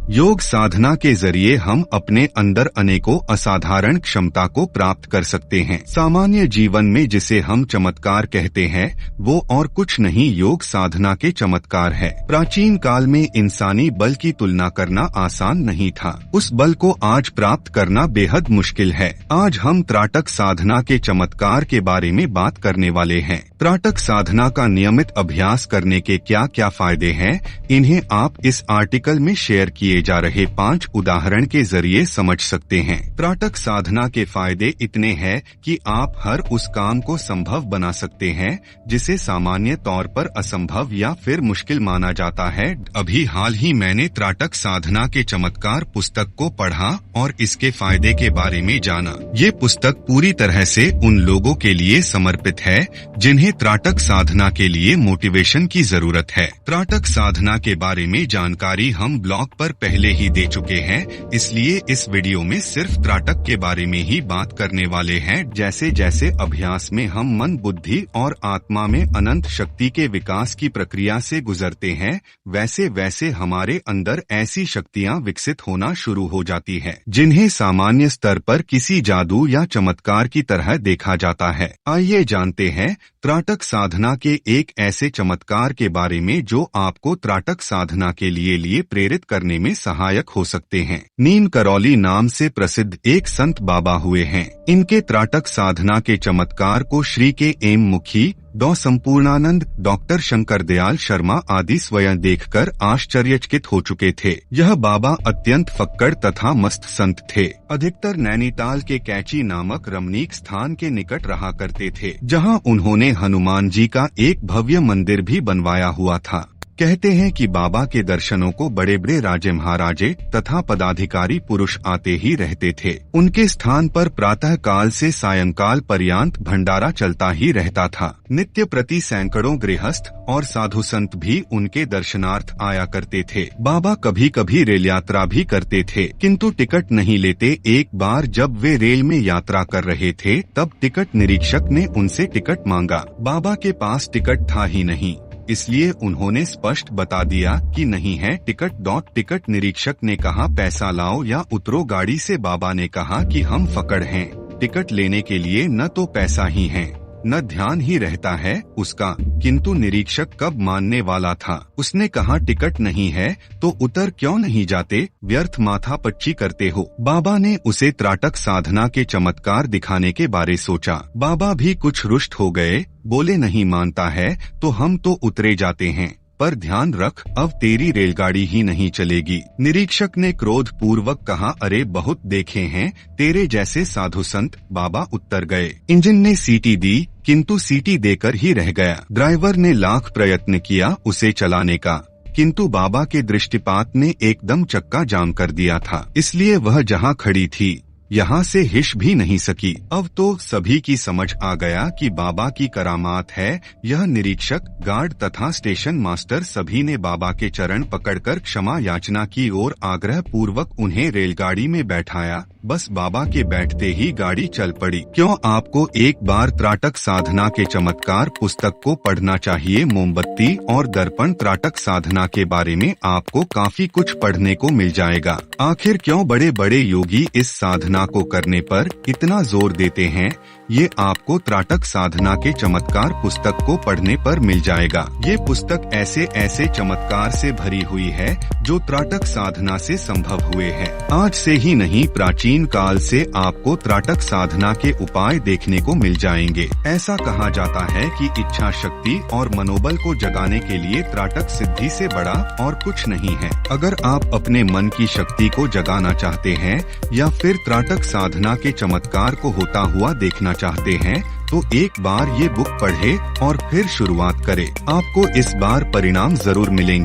योग साधना के जरिए हम अपने अंदर अनेकों असाधारण क्षमता को प्राप्त कर सकते हैं। सामान्य जीवन में जिसे हम चमत्कार कहते हैं वो और कुछ नहीं योग साधना के चमत्कार है। प्राचीन काल में इंसानी बल की तुलना करना आसान नहीं था। उस बल को आज प्राप्त करना बेहद मुश्किल है। आज हम त्राटक साधना के चमत्कार के बारे में बात करने वाले हैं। त्राटक साधना का नियमित अभ्यास करने के क्या क्या फायदे हैं, इन्हें आप इस आर्टिकल में शेयर किए जा रहे 5 उदाहरण के जरिए समझ सकते हैं। त्राटक साधना के फायदे इतने हैं कि आप हर उस काम को संभव बना सकते हैं जिसे सामान्य तौर पर असंभव या फिर मुश्किल माना जाता है। अभी हाल ही मैंने त्राटक साधना के चमत्कार पुस्तक को पढ़ा और इसके फायदे के बारे में जाना। ये पुस्तक पूरी तरह से उन लोगों के लिए समर्पित है जिन्हें त्राटक साधना के लिए मोटिवेशन की जरूरत है। त्राटक साधना के बारे में जानकारी हम ब्लॉग पर पहले ही दे चुके हैं, इसलिए इस वीडियो में सिर्फ त्राटक के बारे में ही बात करने वाले हैं। जैसे जैसे अभ्यास में हम मन, बुद्धि और आत्मा में अनंत शक्ति के विकास की प्रक्रिया से गुजरते हैं, वैसे वैसे हमारे अंदर ऐसी शक्तियां विकसित होना शुरू हो जाती है जिन्हें सामान्य स्तर पर किसी जादू या चमत्कार की तरह देखा जाता है। आइए जानते हैं त्राटक साधना के एक ऐसे चमत्कार के बारे में जो आपको त्राटक साधना के लिए प्रेरित करने में सहायक हो सकते हैं। नीम करौली नाम से प्रसिद्ध एक संत बाबा हुए हैं। इनके त्राटक साधना के चमत्कार को श्री के एम मुखी, डॉ संपूर्णानंद, डॉक्टर शंकर दयाल शर्मा आदि स्वयं देखकर आश्चर्यचकित हो चुके थे। यह बाबा अत्यंत फक्कड़ तथा मस्त संत थे। अधिकतर नैनीताल के कैची नामक रमणीक स्थान के निकट रहा करते थे, जहां उन्होंने हनुमान जी का एक भव्य मंदिर भी बनवाया हुआ था। कहते हैं कि बाबा के दर्शनों को बड़े बड़े राजे महाराजे तथा पदाधिकारी पुरुष आते ही रहते थे। उनके स्थान पर प्रातः काल से सायंकाल पर्यंत भंडारा चलता ही रहता था। नित्य प्रति सैकड़ों गृहस्थ और साधु संत भी उनके दर्शनार्थ आया करते थे। बाबा कभी कभी रेल यात्रा भी करते थे, किंतु टिकट नहीं लेते। एक बार जब वे रेल में यात्रा कर रहे थे तब टिकट निरीक्षक ने उनसे टिकट मांगा। बाबा के पास टिकट था ही नहीं, इसलिए उन्होंने स्पष्ट बता दिया कि नहीं है टिकट। टिकट निरीक्षक ने कहा पैसा लाओ या उतरो गाड़ी से। बाबा ने कहा कि हम फकड़ हैं, टिकट लेने के लिए न तो पैसा ही है न ध्यान ही रहता है उसका। किंतु निरीक्षक कब मानने वाला था। उसने कहा टिकट नहीं है तो उतर क्यों नहीं जाते, व्यर्थ माथा पच्ची करते हो। बाबा ने उसे त्राटक साधना के चमत्कार दिखाने के बारे सोचा। बाबा भी कुछ रुष्ट हो गए, बोले नहीं मानता है तो हम तो उतरे जाते हैं, पर ध्यान रख अब तेरी रेलगाड़ी ही नहीं चलेगी। निरीक्षक ने क्रोध पूर्वक कहा अरे बहुत देखे हैं तेरे जैसे साधु संत। बाबा उतर गए। इंजन ने सीटी दी किंतु सीटी देकर ही रह गया। ड्राइवर ने लाख प्रयत्न किया उसे चलाने का, किंतु बाबा के दृष्टिपात ने एकदम चक्का जाम कर दिया था, इसलिए वह जहाँ खड़ी थी यहाँ से हिश भी नहीं सकी। अब तो सभी की समझ आ गया कि बाबा की करामात है। यह निरीक्षक, गार्ड तथा स्टेशन मास्टर सभी ने बाबा के चरण पकड़कर क्षमा याचना की और आग्रह पूर्वक उन्हें रेलगाड़ी में बैठाया। बस बाबा के बैठते ही गाड़ी चल पड़ी। क्यों आपको एक बार त्राटक साधना के चमत्कार पुस्तक को पढ़ना चाहिए। मोमबत्ती और दर्पण त्राटक साधना के बारे में आपको काफी कुछ पढ़ने को मिल जाएगा। आखिर क्यों बड़े बड़े योगी इस साधना को करने पर इतना जोर देते हैं, ये आपको त्राटक साधना के चमत्कार पुस्तक को पढ़ने पर मिल जाएगा। ये पुस्तक ऐसे ऐसे चमत्कार से भरी हुई है जो त्राटक साधना से संभव हुए हैं। आज से ही नहीं, प्राचीन काल से आपको त्राटक साधना के उपाय देखने को मिल जाएंगे। ऐसा कहा जाता है कि इच्छा शक्ति और मनोबल को जगाने के लिए त्राटक सिद्धि से बड़ा और कुछ नहीं है। अगर आप अपने मन की शक्ति को जगाना चाहते हैं या फिर त्राटक साधना के चमत्कार को होता हुआ देखना चाहते हैं तो एक बार ये बुक पढ़े और फिर शुरुआत करें। आपको इस बार परिणाम जरूर मिलेंगे।